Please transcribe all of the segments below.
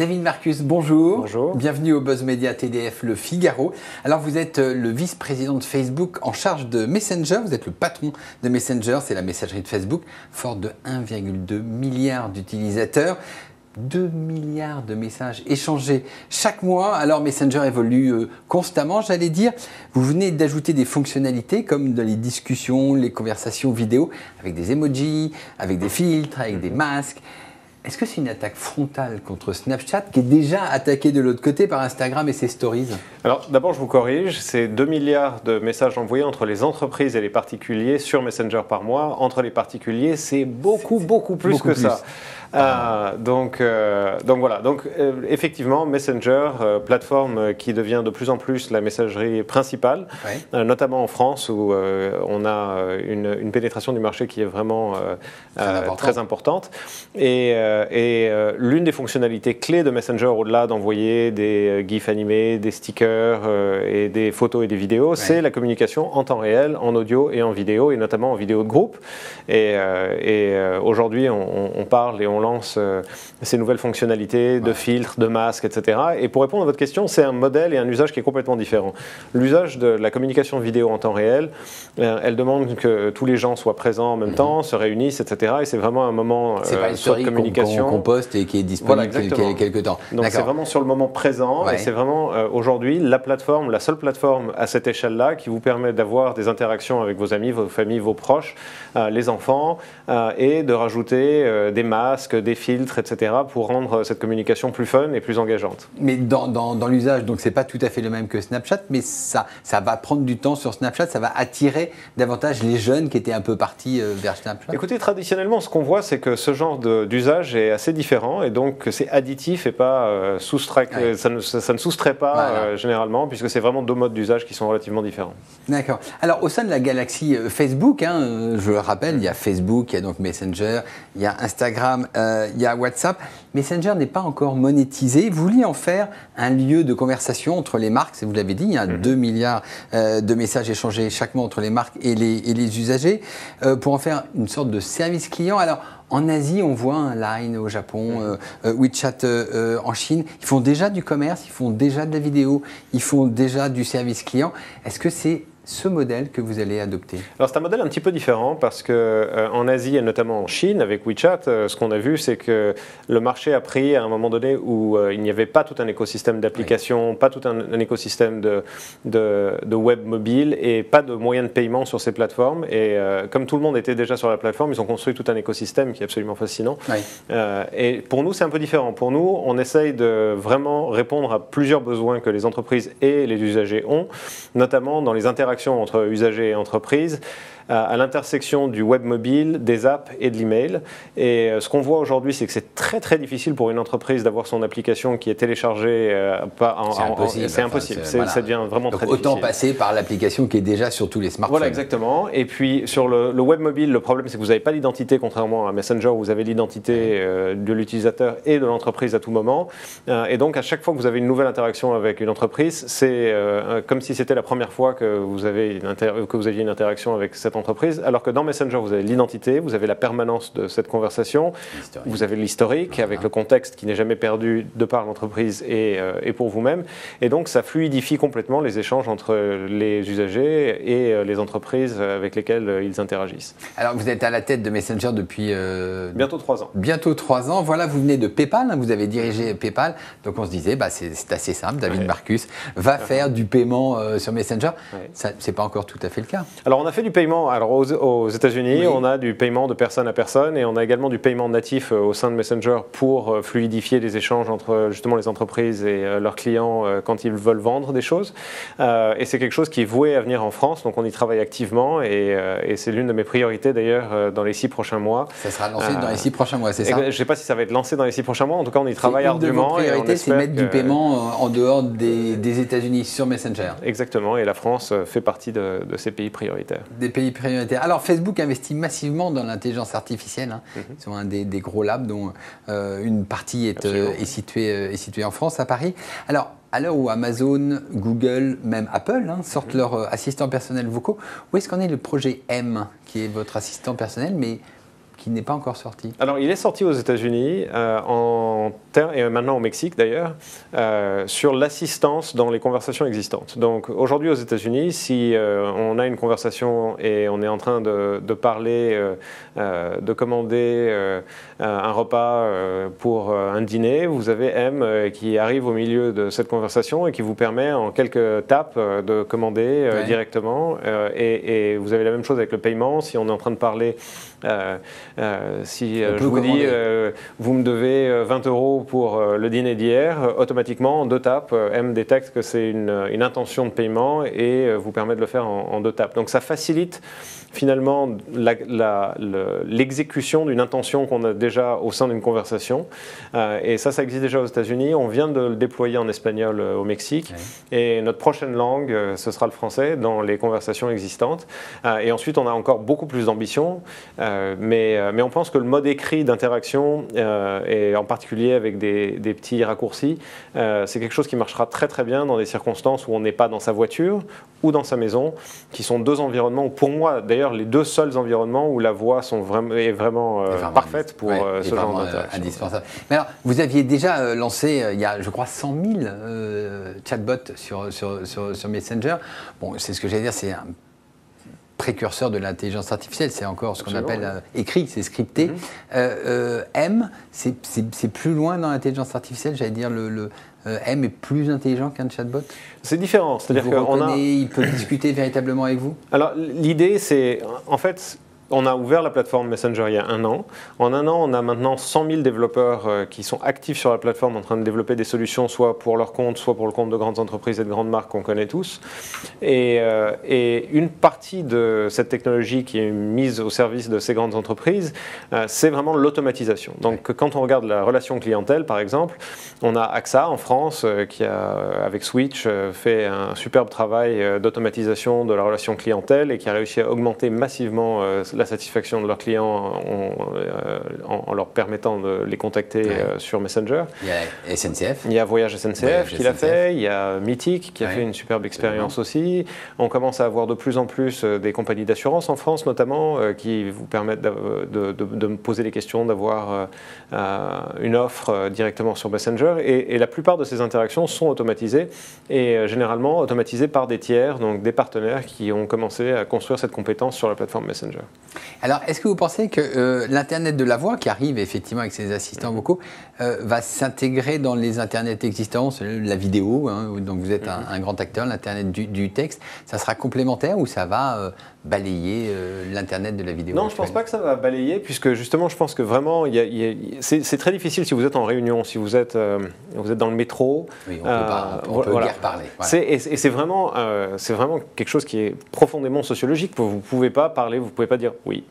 David Marcus, bonjour. Bonjour. Bienvenue au Buzz Media TDF Le Figaro. Alors vous êtes le vice-président de Facebook en charge de Messenger, vous êtes le patron de Messenger, c'est la messagerie de Facebook, forte de 1,2 milliard d'utilisateurs. 2 milliards de messages échangés chaque mois. Alors Messenger évolue constamment, j'allais dire. Vous venez d'ajouter des fonctionnalités comme dans les discussions, les conversations vidéo, avec des emojis, avec des filtres, avec des masques. Est-ce que c'est une attaque frontale contre Snapchat qui est déjà attaqué de l'autre côté par Instagram et ses stories? Alors d'abord je vous corrige, c'est 2 milliards de messages envoyés entre les entreprises et les particuliers sur Messenger par mois. Entre les particuliers, c'est beaucoup plus que ça. Donc voilà, effectivement Messenger, plateforme qui devient de plus en plus la messagerie principale, notamment en France où on a une pénétration du marché qui est vraiment très importante. Et l'une des fonctionnalités clés de Messenger, au-delà d'envoyer des GIFs animés, des stickers et des photos et des vidéos, c'est la communication en temps réel, en audio et en vidéo, et notamment en vidéo de groupe. Et aujourd'hui on parle et on lance ces nouvelles fonctionnalités de filtres, de masques, etc. Et pour répondre à votre question, c'est un modèle et un usage qui est complètement différent. L'usage de la communication vidéo en temps réel, elle demande que tous les gens soient présents en même temps, se réunissent, etc. Et c'est vraiment un moment de communication qu'on poste et qui est disponible quelques temps. Donc c'est vraiment sur le moment présent et c'est vraiment aujourd'hui la seule plateforme à cette échelle-là qui vous permet d'avoir des interactions avec vos amis, vos familles, vos proches, les enfants et de rajouter des masques, des filtres, etc. pour rendre cette communication plus fun et plus engageante. Mais dans l'usage, donc c'est pas tout à fait le même que Snapchat, mais ça va prendre du temps sur Snapchat, ça va attirer davantage les jeunes qui étaient un peu partis vers Snapchat. Écoutez, traditionnellement, ce qu'on voit, c'est que ce genre d'usage est assez différent et donc c'est additif et pas soustrait. Ça ne soustrait pas généralement, puisque c'est vraiment deux modes d'usage qui sont relativement différents. D'accord. Alors au sein de la galaxie Facebook, je le rappelle, il y a Facebook, il y a donc Messenger, il y a Instagram, il y a WhatsApp. Messenger n'est pas encore monétisé. Vous vouliez en faire un lieu de conversation entre les marques, vous l'avez dit, il y a 2 milliards de messages échangés chaque mois entre les marques et les usagers, pour en faire une sorte de service client. Alors, en Asie, on voit un Line au Japon, WeChat en Chine. Ils font déjà du commerce, ils font déjà de la vidéo, ils font déjà du service client. Est-ce que c'est ce modèle que vous allez adopter? Alors c'est un modèle un petit peu différent parce qu'en Asie et notamment en Chine avec WeChat, ce qu'on a vu c'est que le marché a pris à un moment donné où il n'y avait pas tout un écosystème d'applications, pas tout un écosystème de web mobile et pas de moyens de paiement sur ces plateformes. Et comme tout le monde était déjà sur la plateforme, ils ont construit tout un écosystème qui est absolument fascinant. Et pour nous c'est un peu différent. Pour nous, on essaye de vraiment répondre à plusieurs besoins que les entreprises et les usagers ont, notamment dans les interactions entre usagers et entreprises, à l'intersection du web mobile, des apps et de l'email. Et ce qu'on voit aujourd'hui, c'est que c'est très difficile pour une entreprise d'avoir son application qui est téléchargée. C'est impossible. Ça devient vraiment très difficile. Autant passer par l'application qui est déjà sur tous les smartphones. Voilà, exactement. Et puis sur le web mobile, le problème, c'est que vous n'avez pas l'identité, contrairement à Messenger, où vous avez l'identité de l'utilisateur et de l'entreprise à tout moment. Et donc, à chaque fois que vous avez une nouvelle interaction avec une entreprise, c'est comme si c'était la première fois que vous aviez une interaction avec cette entreprise, alors que dans Messenger, vous avez l'identité, vous avez la permanence de cette conversation, vous avez l'historique avec le contexte qui n'est jamais perdu de par l'entreprise et pour vous-même. Et donc, ça fluidifie complètement les échanges entre les usagers et les entreprises avec lesquelles ils interagissent. Alors, vous êtes à la tête de Messenger depuis... bientôt 3 ans. Bientôt 3 ans. Voilà, vous venez de PayPal, vous avez dirigé PayPal. Donc, on se disait, c'est assez simple, David Marcus va faire du paiement sur Messenger. Ce n'est pas encore tout à fait le cas. Alors, on a fait du paiement. Alors aux États-Unis, on a du paiement de personne à personne et on a également du paiement natif au sein de Messenger pour fluidifier les échanges entre justement les entreprises et leurs clients quand ils veulent vendre des choses. Et c'est quelque chose qui est voué à venir en France, donc on y travaille activement et c'est l'une de mes priorités d'ailleurs dans les 6 prochains mois. Ça sera lancé dans les 6 prochains mois, c'est ça? Je ne sais pas si ça va être lancé dans les 6 prochains mois, en tout cas on y travaille ardument. Une de vos priorités, c'est mettre du paiement en dehors des États-Unis sur Messenger. Exactement, et la France fait partie de ces pays prioritaires. Des pays prioritaires. Alors Facebook investit massivement dans l'intelligence artificielle. Ils sont un des gros labs dont une partie est située en France, à Paris. Alors, à l'heure où Amazon, Google, même Apple sortent leurs assistants personnels vocaux, où est-ce qu'en est le projet M, qui est votre assistant personnel, mais qui n'est pas encore sorti. Alors, il est sorti aux États-Unis, et maintenant au Mexique d'ailleurs, sur l'assistance dans les conversations existantes. Donc, aujourd'hui aux États-Unis, si on a une conversation et on est en train de parler, de commander un repas pour un dîner, vous avez M qui arrive au milieu de cette conversation et qui vous permet en quelques tapes de commander directement. Et vous avez la même chose avec le paiement. Si on est en train de parler, si je vous dis vous me devez 20 € pour le dîner d'hier, automatiquement en 2 tapes, M détecte que c'est une intention de paiement et vous permet de le faire en 2 tapes. Donc ça facilite finalement l'exécution d'une intention qu'on a déjà au sein d'une conversation. Et ça existe déjà aux États-Unis. On vient de le déployer en espagnol au Mexique. Et notre prochaine langue, ce sera le français dans les conversations existantes. Et ensuite, on a encore beaucoup plus d'ambition. Mais on pense que le mode écrit d'interaction, et en particulier avec des petits raccourcis, c'est quelque chose qui marchera très très bien dans des circonstances où on n'est pas dans sa voiture ou dans sa maison, qui sont 2 environnements où, pour moi, d'ailleurs, les 2 seuls environnements où la voix est vraiment parfaite pour ce genre d'interaction. Indispensable. Mais alors, vous aviez déjà lancé, il y a, je crois, 100 000 chatbots sur Messenger. Bon, c'est ce que j'allais dire, c'est un précurseur de l'intelligence artificielle, c'est encore ce qu'on appelle écrit, c'est scripté. M, c'est plus loin dans l'intelligence artificielle, j'allais dire, M est plus intelligent qu'un chatbot? C'est différent, c'est-à-dire il peut discuter véritablement avec vous? Alors l'idée c'est, en fait, on a ouvert la plateforme Messenger il y a 1 an. En 1 an, on a maintenant 100 000 développeurs qui sont actifs sur la plateforme en train de développer des solutions, soit pour leur compte, soit pour le compte de grandes entreprises et de grandes marques qu'on connaît tous. Et une partie de cette technologie qui est mise au service de ces grandes entreprises, c'est vraiment l'automatisation. Donc quand on regarde la relation clientèle, par exemple, on a AXA en France qui a, avec Switch, fait un superbe travail d'automatisation de la relation clientèle et qui a réussi à augmenter massivement la satisfaction de leurs clients en leur permettant de les contacter sur Messenger. Il y a SNCF. Il y a Voyage SNCF qui l'a fait. Il y a Mythique qui a fait une superbe expérience aussi. On commence à avoir de plus en plus des compagnies d'assurance en France notamment qui vous permettent de me poser des questions, d'avoir une offre directement sur Messenger. Et la plupart de ces interactions sont automatisées et généralement automatisées par des tiers, donc des partenaires qui ont commencé à construire cette compétence sur la plateforme Messenger. Alors, est-ce que vous pensez que l'Internet de la voix, qui arrive effectivement avec ses assistants vocaux, va s'intégrer dans les Internets existants, la vidéo, hein, donc vous êtes un grand acteur, l'Internet du texte, ça sera complémentaire ou ça va balayer l'Internet de la vidéo? Non, je ne pense pas que ça va balayer, puisque justement, je pense que vraiment, c'est très difficile si vous êtes en réunion, si vous êtes dans le métro. Oui, on peut guère parler. Voilà. Et c'est vraiment quelque chose qui est profondément sociologique. Vous ne pouvez pas parler, vous ne pouvez pas dire oui,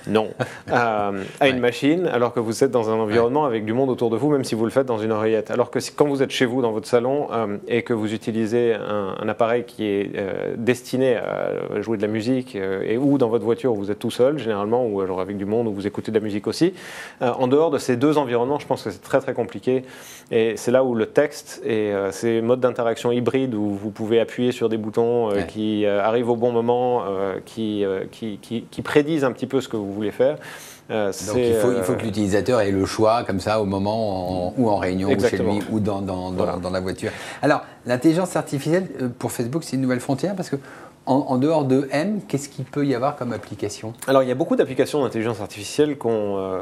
non à une machine, alors que vous êtes dans un environnement avec du monde autour de vous, même si vous le faites dans une oreillette. Alors que quand vous êtes chez vous, dans votre salon, et que vous utilisez un appareil qui est destiné à jouer de la musique, ou dans votre voiture où vous êtes tout seul, généralement, ou alors avec du monde où vous écoutez de la musique aussi, en dehors de ces 2 environnements, je pense que c'est très très compliqué. Et c'est là où le texte et ces modes d'interaction hybrides où vous pouvez appuyer sur des boutons qui arrivent au bon moment, qui prédisent un petit peu ce que vous voulez faire. Donc il faut que l'utilisateur ait le choix comme ça au moment ou en réunion ou chez lui ou dans la voiture. Alors l'intelligence artificielle pour Facebook, c'est une nouvelle frontière parce que en dehors de M, qu'est-ce qu'il peut y avoir comme application? Alors il y a beaucoup d'applications d'intelligence artificielle qu'on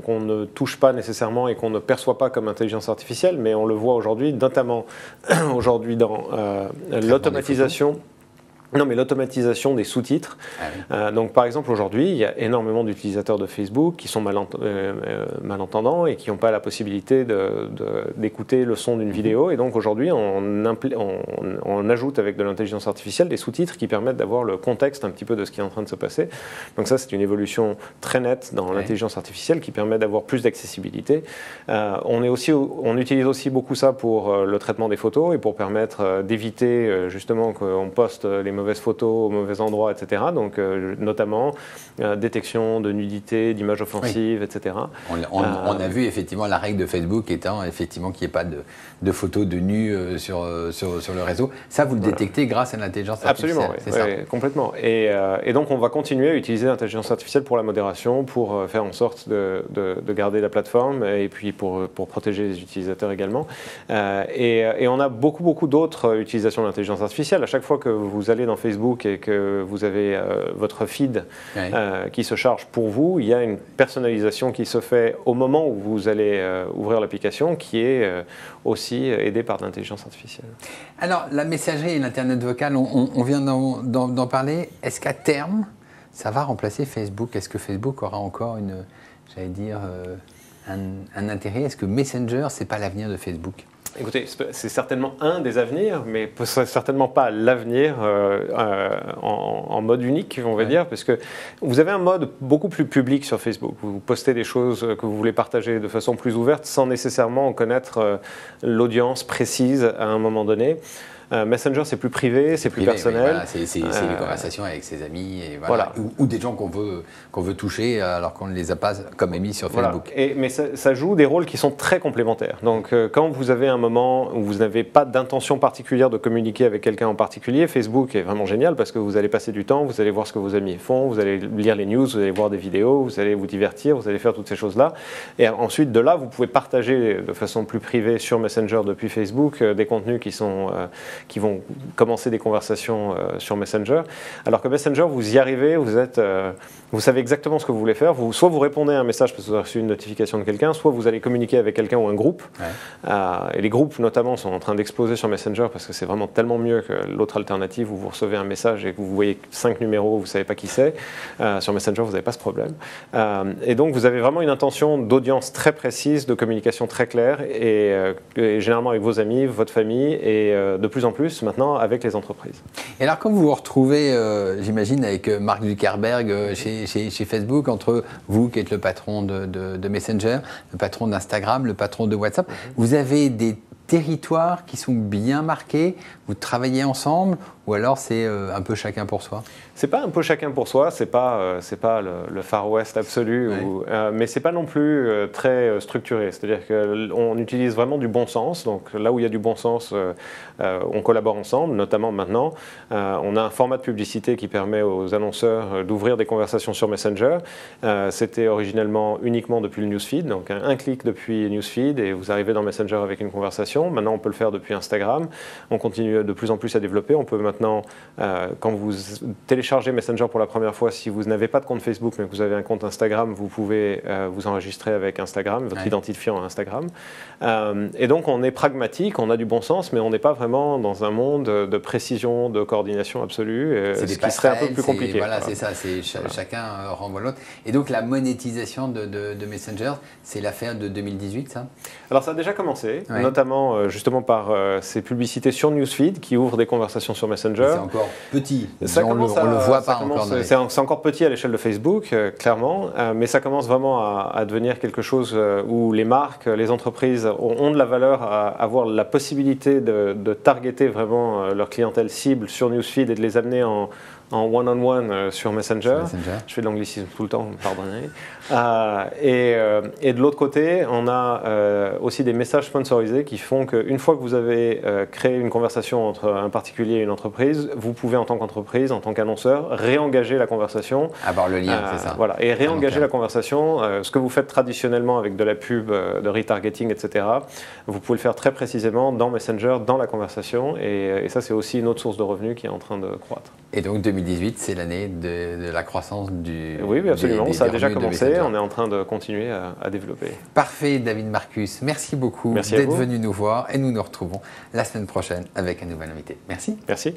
ne touche pas nécessairement et qu'on ne perçoit pas comme intelligence artificielle, mais on le voit aujourd'hui, notamment aujourd'hui dans l'automatisation. Non, mais l'automatisation des sous-titres. Donc, par exemple, aujourd'hui, il y a énormément d'utilisateurs de Facebook qui sont malentendants et qui n'ont pas la possibilité d'écouter le son d'une vidéo. Et donc, aujourd'hui, on ajoute avec de l'intelligence artificielle des sous-titres qui permettent d'avoir le contexte un petit peu de ce qui est en train de se passer. Donc, ça, c'est une évolution très nette dans l'intelligence artificielle qui permet d'avoir plus d'accessibilité. On utilise aussi beaucoup ça pour le traitement des photos et pour permettre d'éviter justement qu'on poste les mauvaises photos au mauvais endroit, etc. Donc, notamment détection de nudité, d'images offensives, etc. On a vu effectivement la règle de Facebook étant effectivement qu'il n'y ait pas de photos de nus sur le réseau. Ça, vous le détectez grâce à l'intelligence artificielle. Absolument, oui, complètement. Et donc, on va continuer à utiliser l'intelligence artificielle pour la modération, pour faire en sorte de garder la plateforme et puis pour protéger les utilisateurs également. Et on a beaucoup d'autres utilisations de l'intelligence artificielle. À chaque fois que vous allez dans Facebook et que vous avez votre feed qui se charge pour vous, il y a une personnalisation qui se fait au moment où vous allez ouvrir l'application, qui est aussi aidée par l'intelligence artificielle. Alors, la messagerie et l'Internet vocal, on vient d'en parler. Est-ce qu'à terme, ça va remplacer Facebook? Est-ce que Facebook aura encore un intérêt? Est-ce que Messenger, ce n'est pas l'avenir de Facebook? Écoutez, c'est certainement un des avenirs, mais certainement pas l'avenir en mode unique, on va dire, parce que vous avez un mode beaucoup plus public sur Facebook. Vous postez des choses que vous voulez partager de façon plus ouverte sans nécessairement connaître l'audience précise à un moment donné. Messenger, c'est plus privé, c'est plus personnel. Voilà, c'est les conversations avec ses amis et voilà. Ou des gens qu'on veut toucher alors qu'on ne les a pas comme amis sur Facebook. Mais ça joue des rôles qui sont très complémentaires. Donc, quand vous avez un moment où vous n'avez pas d'intention particulière de communiquer avec quelqu'un en particulier, Facebook est vraiment génial parce que vous allez passer du temps, vous allez voir ce que vos amis font, vous allez lire les news, vous allez voir des vidéos, vous allez vous divertir, vous allez faire toutes ces choses-là. Et ensuite, de là, vous pouvez partager de façon plus privée sur Messenger depuis Facebook des contenus qui vont commencer des conversations sur Messenger. Alors que Messenger, vous y arrivez, vous savez exactement ce que vous voulez faire. Soit vous répondez à un message parce que vous avez reçu une notification de quelqu'un, soit vous allez communiquer avec quelqu'un ou un groupe. Et les groupes, notamment, sont en train d'exploser sur Messenger parce que c'est vraiment tellement mieux que l'autre alternative où vous recevez un message et que vous voyez 5 numéros, vous ne savez pas qui c'est. Sur Messenger, vous n'avez pas ce problème. Et donc, vous avez vraiment une intention d'audience très précise, de communication très claire, et généralement avec vos amis, votre famille, et de plus en plus maintenant avec les entreprises. Et alors quand vous vous retrouvez, j'imagine, avec Mark Zuckerberg chez Facebook, entre vous qui êtes le patron de Messenger, le patron d'Instagram, le patron de WhatsApp, vous avez des territoires qui sont bien marqués, vous travaillez ensemble, ou alors c'est un peu chacun pour soi? C'est pas un peu chacun pour soi, c'est pas le Far West absolu, mais c'est pas non plus très structuré. C'est-à-dire qu'on utilise vraiment du bon sens. Donc là où il y a du bon sens, on collabore ensemble. Notamment maintenant, on a un format de publicité qui permet aux annonceurs d'ouvrir des conversations sur Messenger. C'était originellement uniquement depuis le newsfeed, donc un clic depuis newsfeed et vous arrivez dans Messenger avec une conversation. Maintenant, on peut le faire depuis Instagram. On continue de plus en plus à développer. On peut maintenant, quand vous téléchargez Messenger pour la première fois, si vous n'avez pas de compte Facebook mais que vous avez un compte Instagram, vous pouvez vous enregistrer avec Instagram, votre identifiant Instagram. Et donc on est pragmatique, on a du bon sens, mais on n'est pas vraiment dans un monde de précision, de coordination absolue, ce qui serait un peu plus compliqué. Voilà, c'est ça, chacun renvoie l'autre. Et donc la monétisation de Messenger, c'est l'affaire de 2018, ça? Alors ça a déjà commencé, notamment justement par ces publicités sur Newsfeed qui ouvrent des conversations sur Messenger. C'est encore petit, on le voit pas encore. C'est encore petit à l'échelle de Facebook, clairement, mais ça commence vraiment à devenir quelque chose où les marques, les entreprises ont de la valeur à avoir la possibilité de targeter vraiment leur clientèle cible sur Newsfeed et de les amener en one-on-one sur Messenger. Je fais de l'anglicisme tout le temps, pardonnez. Et de l'autre côté, on a aussi des messages sponsorisés qui font qu'une fois que vous avez créé une conversation entre un particulier et une entreprise, vous pouvez en tant qu'entreprise, en tant qu'annonceur, réengager la conversation. Avoir le lien, c'est ça. Voilà, et réengager la conversation. Ce que vous faites traditionnellement avec de la pub, de retargeting, etc., vous pouvez le faire très précisément dans Messenger, dans la conversation. Et ça, c'est aussi une autre source de revenus qui est en train de croître. Et donc 2018, c'est l'année de la croissance du... Oui, absolument. Ça a déjà commencé. On est en train de continuer à développer. Parfait, David Marcus. Merci beaucoup d'être venu nous voir et nous nous retrouvons la semaine prochaine avec un nouvel invité. Merci. Merci.